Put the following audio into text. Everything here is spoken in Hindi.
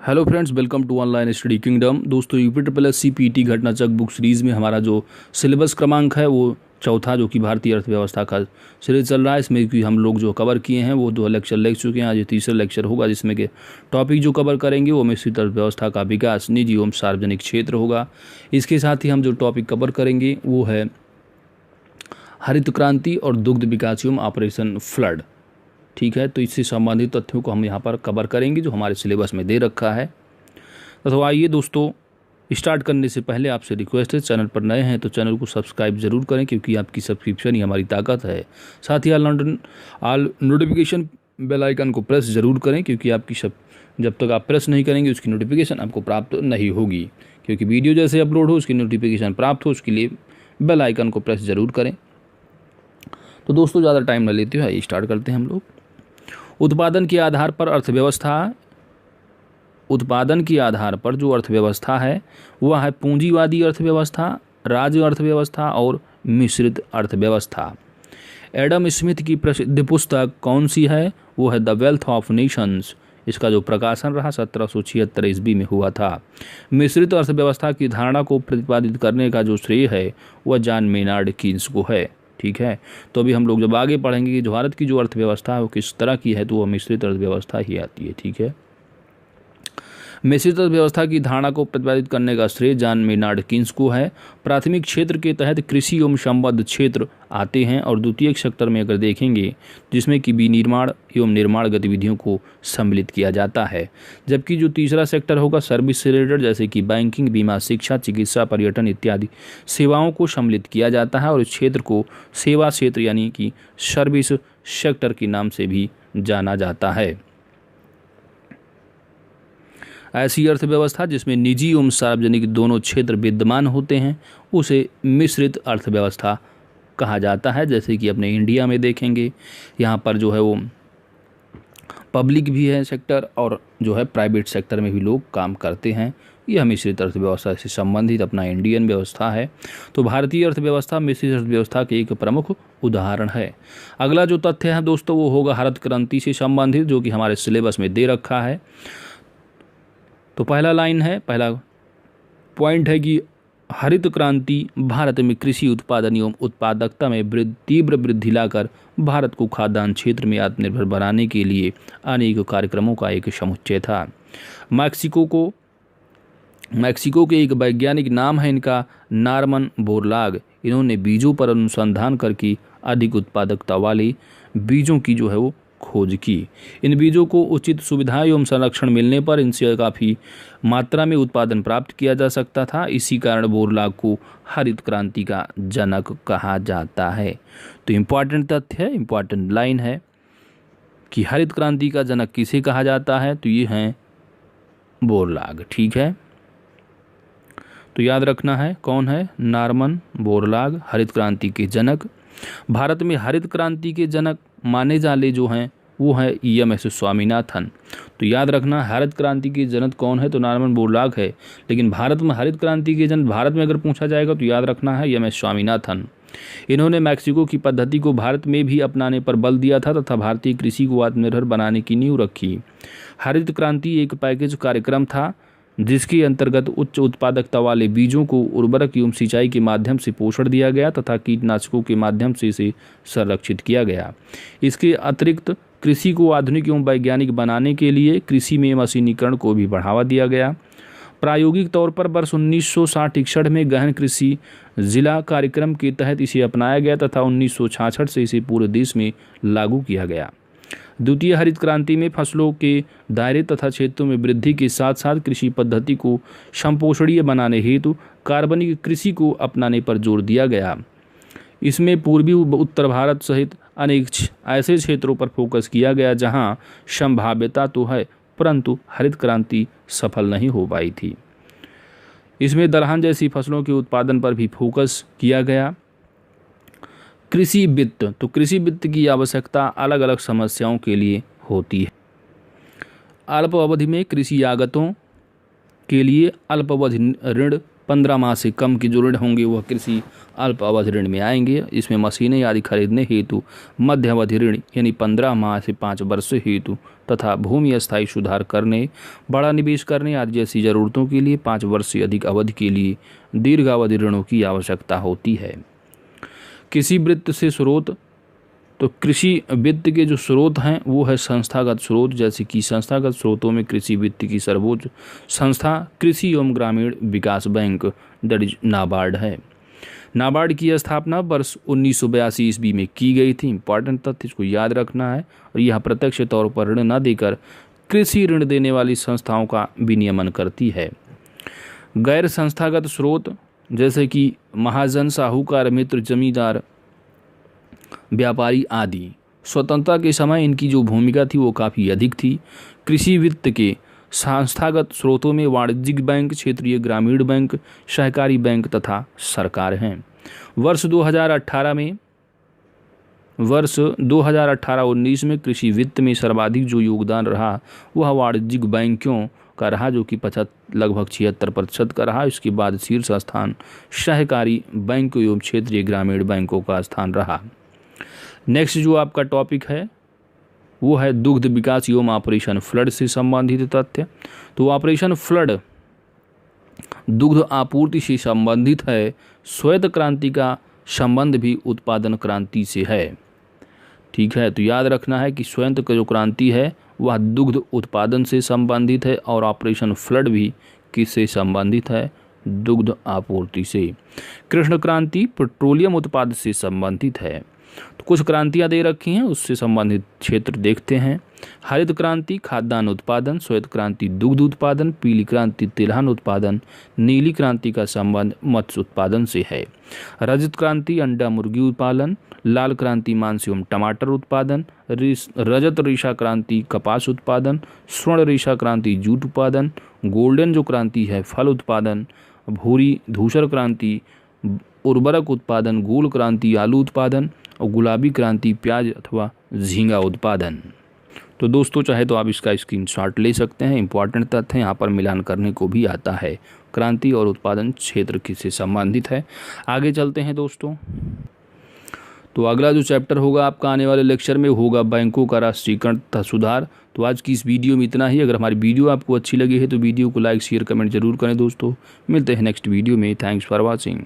Hello friends, welcome to online study kingdom. दोस्तों, यूपी सीपीटी घटना चक बुक सीरीज़ में हमारा जो सिलेबस क्रमांक है वो चौथा, जो कि भारतीय अर्थव्यवस्था का सीरीज चल रहा है। इसमें कि हम लोग जो कवर किए हैं वो 2 लेक्चर ले चुके हैं। आज ये तीसरा लेक्चर होगा, जिसमें कि टॉपिक जो कवर करेंगे वो मिश्रित अर्थव्यवस्था का विकास, निजी एवं सार्वजनिक क्षेत्र होगा। इसके साथ ही हम जो टॉपिक कवर करेंगे वो है हरित क्रांति और दुग्ध विकास एवं ऑपरेशन फ्लड। ठीक है, तो इससे संबंधित तथ्यों को हम यहाँ पर कवर करेंगे जो हमारे सिलेबस में दे रखा है। तो आइए दोस्तों, स्टार्ट करने से पहले आपसे रिक्वेस्ट है, चैनल पर नए हैं तो चैनल को सब्सक्राइब जरूर करें, क्योंकि आपकी सब्सक्रिप्शन ही हमारी ताकत है। साथ ही ऑल नोटिफिकेशन बेल आइकन को प्रेस जरूर करें, क्योंकि आपकी जब तक आप प्रेस नहीं करेंगे उसकी नोटिफिकेशन आपको प्राप्त नहीं होगी। क्योंकि वीडियो जैसे अपलोड हो उसकी नोटिफिकेशन प्राप्त हो, उसके लिए बेल आइकन को प्रेस जरूर करें। तो दोस्तों, ज़्यादा टाइम न लेते हुए स्टार्ट करते हैं हम लोग। उत्पादन के आधार पर जो अर्थव्यवस्था है वह है पूंजीवादी अर्थव्यवस्था, राज्य अर्थव्यवस्था और मिश्रित अर्थव्यवस्था। एडम स्मिथ की प्रसिद्ध पुस्तक कौन सी है? वो है द वेल्थ ऑफ नेशंस। इसका जो प्रकाशन रहा 1776 ईस्वी में हुआ था। मिश्रित अर्थव्यवस्था की धारणा को प्रतिपादित करने का जो श्रेय है वह जॉन मेनार्ड कीन्स को है। ठीक है, तो अभी हम लोग जब आगे पढ़ेंगे कि भारत की जो अर्थव्यवस्था है वो किस तरह की है, तो वह मिश्रित अर्थव्यवस्था ही आती है। ठीक है, मिश्रित अर्थव्यवस्था की धारणा को प्रतिपादित करने का श्रेय जॉन मेनार्ड कीन्स को है। प्राथमिक क्षेत्र के तहत कृषि एवं संबद्ध क्षेत्र आते हैं, और द्वितीयक सेक्टर में अगर देखेंगे जिसमें कि विनिर्माण एवं निर्माण गतिविधियों को सम्मिलित किया जाता है। जबकि जो तीसरा सेक्टर होगा सर्विस से रिलेटेड, जैसे कि बैंकिंग, बीमा, शिक्षा, चिकित्सा, पर्यटन इत्यादि सेवाओं को सम्मिलित किया जाता है, और इस क्षेत्र को सेवा क्षेत्र यानी कि सर्विस सेक्टर के नाम से भी जाना जाता है। ऐसी अर्थव्यवस्था जिसमें निजी एवं सार्वजनिक दोनों क्षेत्र विद्यमान होते हैं उसे मिश्रित अर्थव्यवस्था कहा जाता है। जैसे कि अपने इंडिया में देखेंगे, यहाँ पर जो है वो पब्लिक भी है सेक्टर, और जो है प्राइवेट सेक्टर में भी लोग काम करते हैं। यह मिश्रित अर्थव्यवस्था से संबंधित अपना इंडियन व्यवस्था है। तो भारतीय अर्थव्यवस्था मिश्रित अर्थव्यवस्था के एक प्रमुख उदाहरण है। अगला जो तथ्य है दोस्तों वो होगा हरित क्रांति से संबंधित, जो कि हमारे सिलेबस में दे रखा है। तो पहला पॉइंट है कि हरित क्रांति भारत में कृषि उत्पादन एवं उत्पादकता में तीव्र वृद्धि लाकर भारत को खाद्यान्न क्षेत्र में आत्मनिर्भर बनाने के लिए अनेक कार्यक्रमों का एक समुच्चय था। मैक्सिको के एक वैज्ञानिक नाम है इनका नॉर्मन बोरलाग। इन्होंने बीजों पर अनुसंधान करके अधिक उत्पादकता वाले बीजों की जो है वो खोज की। इन बीजों को उचित सुविधा एवं संरक्षण मिलने पर इनसे काफ़ी मात्रा में उत्पादन प्राप्त किया जा सकता था। इसी कारण बोरलाग को हरित क्रांति का जनक कहा जाता है। तो इम्पॉर्टेंट तथ्य है, इम्पॉर्टेंट लाइन है कि हरित क्रांति का जनक किसे कहा जाता है, तो ये हैं बोरलाग। ठीक है, तो याद रखना है कौन है, नॉर्मन बोरलाग, हरित क्रांति के जनक। भारत में हरित क्रांति के जनक माने जाने जो हैं वो है EMS स्वामीनाथन। तो याद रखना हरित क्रांति के जनक कौन है, तो नॉर्मन बोरलाग है। लेकिन भारत में हरित क्रांति के जनक भारत में अगर पूछा जाएगा तो याद रखना है EMS स्वामीनाथन। इन्होंने मैक्सिको की पद्धति को भारत में भी अपनाने पर बल दिया था तथा भारतीय कृषि को आत्मनिर्भर बनाने की नींव रखी। हरित क्रांति एक पैकेज कार्यक्रम था जिसके अंतर्गत उच्च उत्पादकता वाले बीजों को उर्वरक एवं सिंचाई के माध्यम से पोषण दिया गया तथा कीटनाशकों के माध्यम से इसे संरक्षित किया गया। इसके अतिरिक्त कृषि को आधुनिक एवं वैज्ञानिक बनाने के लिए कृषि में मशीनीकरण को भी बढ़ावा दिया गया। प्रायोगिक तौर पर वर्ष 1960-61 में गहन कृषि जिला कार्यक्रम के तहत इसे अपनाया गया तथा 1966 से इसे पूरे देश में लागू किया गया। द्वितीय हरित क्रांति में फसलों के दायरे तथा क्षेत्रों में वृद्धि के साथ साथ कृषि पद्धति को संपोषणीय बनाने हेतु कार्बनिक कृषि को अपनाने पर जोर दिया गया। इसमें पूर्वी उत्तर भारत सहित अनेक ऐसे क्षेत्रों पर फोकस किया गया जहां संभाव्यता तो है, परंतु हरित क्रांति सफल नहीं हो पाई थी। इसमें दलहन जैसी फसलों के उत्पादन पर भी फोकस किया गया। कृषि वित्त, तो कृषि वित्त की आवश्यकता अलग अलग समस्याओं के लिए होती है। अल्प अवधि में कृषि आगतों के लिए अल्पावधि ऋण 15 माह से कम के जो ऋण होंगे वह कृषि अल्प अवधि ऋण में आएंगे। इसमें मशीनें आदि खरीदने हेतु मध्य अवधि ऋण यानी 15 माह से 5 वर्ष हेतु तथा भूमि स्थायी सुधार करने, बड़ा निवेश करने आदि जैसी जरूरतों के लिए 5 वर्ष से अधिक अवधि के लिए दीर्घावधि ऋणों की आवश्यकता होती है। कृषि वित्त से स्रोत, तो कृषि वित्त के जो स्रोत हैं वो है संस्थागत स्रोत, जैसे कि संस्थागत स्रोतों में कृषि वित्त की सर्वोच्च संस्था कृषि एवं ग्रामीण विकास बैंक दैट इज नाबार्ड है। नाबार्ड की स्थापना वर्ष 1982 ईस्वी में की गई थी। इंपॉर्टेंट तथ्य इसको याद रखना है। और यह प्रत्यक्ष तौर पर ऋण न देकर कृषि ऋण देने वाली संस्थाओं का विनियमन करती है। गैर संस्थागत स्रोत जैसे कि महाजन, साहूकार, मित्र, जमींदार, व्यापारी आदि, स्वतंत्रता के समय इनकी जो भूमिका थी वो काफ़ी अधिक थी। कृषि वित्त के संस्थागत स्रोतों में वाणिज्यिक बैंक, क्षेत्रीय ग्रामीण बैंक, सहकारी बैंक तथा सरकार हैं। वर्ष 2018-19 में कृषि वित्त में सर्वाधिक जो योगदान रहा वह वाणिज्यिक बैंकों का रहा, जो कि लगभग 76% का रहा। इसके बाद शीर्ष स्थान सहकारी बैंकों एवं क्षेत्रीय ग्रामीण बैंकों का स्थान रहा। नेक्स्ट जो आपका टॉपिक है वो है दुग्ध विकास एवं ऑपरेशन फ्लड से संबंधित तथ्य। तो ऑपरेशन फ्लड दुग्ध आपूर्ति से संबंधित है। श्वेत क्रांति का संबंध भी उत्पादन क्रांति से है। ठीक है, तो याद रखना है कि श्वेत का जो क्रांति है वह दुग्ध उत्पादन से संबंधित है और ऑपरेशन फ्लड भी किससे संबंधित है? दुग्ध आपूर्ति से। कृष्ण क्रांति पेट्रोलियम उत्पादन से संबंधित है। तो कुछ क्रांतियां दे रखी हैं, उससे संबंधित क्षेत्र देखते हैं। हरित क्रांति खाद्यान्न उत्पादन, श्वेत क्रांति दुग्ध उत्पादन, पीली क्रांति तिलहन उत्पादन, नीली क्रांति का संबंध मत्स्य उत्पादन से है। रजत क्रांति अंडा मुर्गी उत्पादन, लाल क्रांति मांस एवं टमाटर उत्पादन, रजत रेशा क्रांति कपास उत्पादन, स्वर्ण रेशा क्रांति जूट उत्पादन, गोल्डन जो क्रांति है फल उत्पादन, भूरी धूसर क्रांति उर्वरक उत्पादन, गोल क्रांति आलू उत्पादन और गुलाबी क्रांति प्याज अथवा झींगा उत्पादन। तो दोस्तों चाहे तो आप इसका स्क्रीनशॉट ले सकते हैं। इंपॉर्टेंट तथ्य यहाँ पर मिलान करने को भी आता है। क्रांति और उत्पादन क्षेत्र किससे संबंधित है। आगे चलते हैं दोस्तों। तो अगला जो चैप्टर होगा आपका आने वाले लेक्चर में होगा बैंकों का राष्ट्रीयकरण तथा सुधार। तो आज की इस वीडियो में इतना ही। अगर हमारी वीडियो आपको अच्छी लगी है तो वीडियो को लाइक शेयर कमेंट जरूर करें दोस्तों। मिलते हैं नेक्स्ट वीडियो में। Thanks for watching.